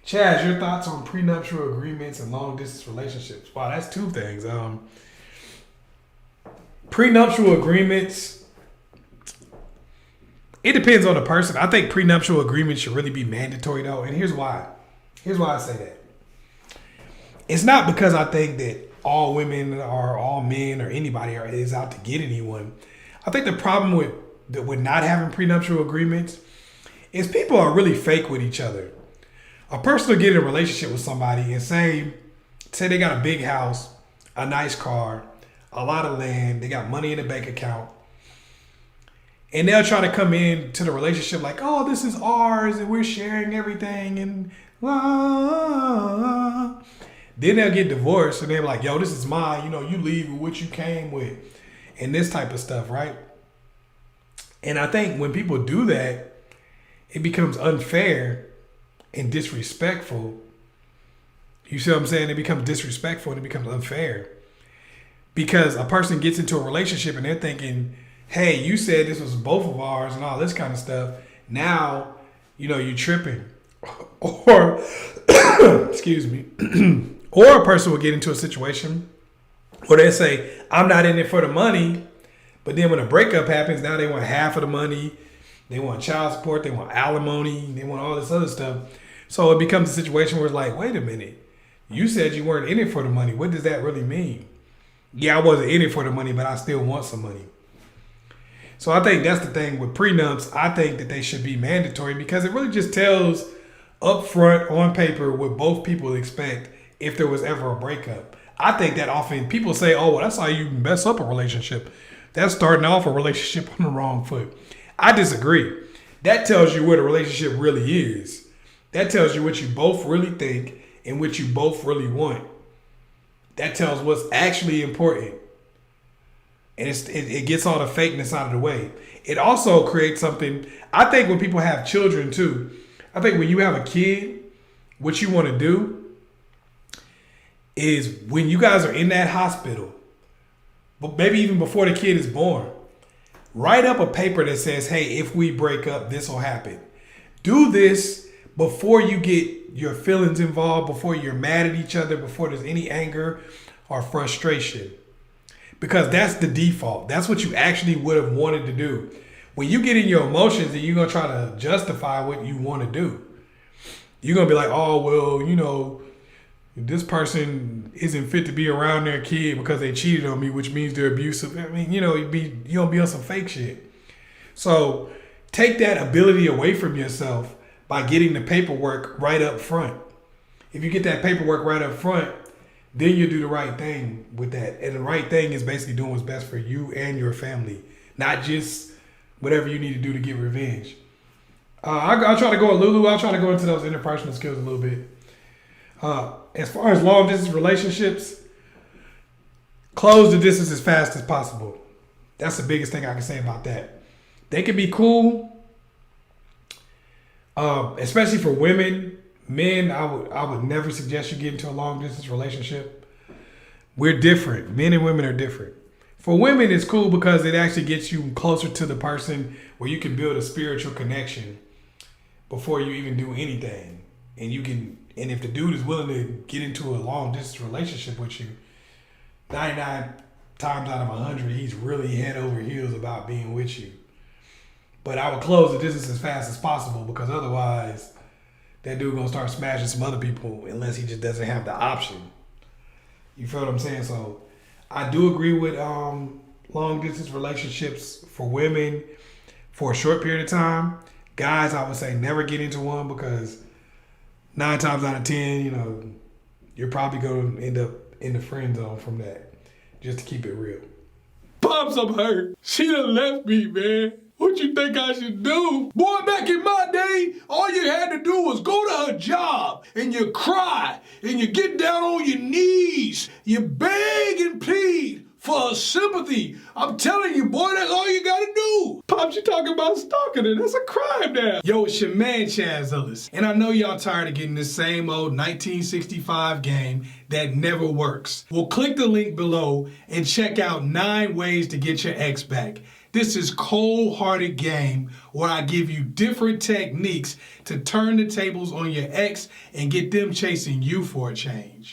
Chaz, your thoughts on prenuptial agreements and long distance relationships? Wow, that's two things. Prenuptial agreements, it depends on the person. I think prenuptial agreements should really be mandatory though, and here's why. Here's why I say that. It's not because I think that all women or all men or anybody is out to get anyone. I think the problem with not having prenuptial agreements is people are really fake with each other. A person will get in a relationship with somebody and say they got a big house, a nice car, a lot of land, they got money in the bank account, and they'll try to come in to the relationship like, oh, this is ours and we're sharing everything and then they'll get divorced and they're like, yo, this is mine, you leave with what you came with and this type of stuff, right? And I think when people do that, it becomes unfair and disrespectful. You see what I'm saying? It becomes disrespectful and it becomes unfair. Because a person gets into a relationship and they're thinking, hey, you said this was both of ours and all this kind of stuff. Now, you tripping. Or, excuse me. Or a person will get into a situation where they say, I'm not in it for the money. But then when a breakup happens, now they want half of the money. They want child support. They want alimony. They want all this other stuff. So it becomes a situation where it's like, wait a minute. You said you weren't in it for the money. What does that really mean? Yeah, I wasn't in it for the money, but I still want some money. So I think that's the thing with prenups. I think that they should be mandatory because it really just tells up front on paper what both people expect if there was ever a breakup. I think that often people say, oh, well, that's how you mess up a relationship. That's starting off a relationship on the wrong foot. I disagree. That tells you what a relationship really is. That tells you what you both really think and what you both really want. That tells what's actually important. And it gets all the fakeness out of the way. It also creates something. I think when people have children too, I think when you have a kid, what you want to do is when you guys are in that hospital, but maybe even before the kid is born, write up a paper that says, hey, if we break up, this will happen. Do this before you get your feelings involved, before you're mad at each other, before there's any anger or frustration. Because that's the default. That's what you actually would have wanted to do. When you get in your emotions and you're going to try to justify what you want to do, you're going to be like, oh, well, this person isn't fit to be around their kid because they cheated on me, which means they're abusive. I mean, you're going to be on some fake shit. So take that ability away from yourself by getting the paperwork right up front. If you get that paperwork right up front, then you do the right thing with that. And the right thing is basically doing what's best for you and your family, not just whatever you need to do to get revenge. I'll try to go with Lulu. I'll try to go into those interpersonal skills a little bit. As far as long distance relationships, close the distance as fast as possible. That's the biggest thing I can say about that. They can be cool, especially for women. Men, I would never suggest you get into a long distance relationship. We're different. Men and women are different. For women, it's cool because it actually gets you closer to the person where you can build a spiritual connection before you even do anything. And if the dude is willing to get into a long distance relationship with you, 99 times out of 100, he's really head over heels about being with you. But I would close the distance as fast as possible because otherwise that dude gonna start smashing some other people unless he just doesn't have the option. You feel what I'm saying? So I do agree with long distance relationships for women for a short period of time. Guys, I would say never get into one because 9 times out of 10, you're probably gonna end up in the friend zone from that. Just to keep it real. Pops, I'm hurt. She done left me, man. What you think I should do? Boy, back in my day, all you had to do was go to her job and you cry and you get down on your knees. You beg and plead for her sympathy. I'm telling you, boy, that's all you gotta do. Pops, you talking about stalking her. That's a crime now. Yo, it's your man, Chaz Ellis. And I know y'all tired of getting the same old 1965 game that never works. Well, click the link below and check out 9 ways to get your ex back. This is cold-hearted game where I give you different techniques to turn the tables on your ex and get them chasing you for a change.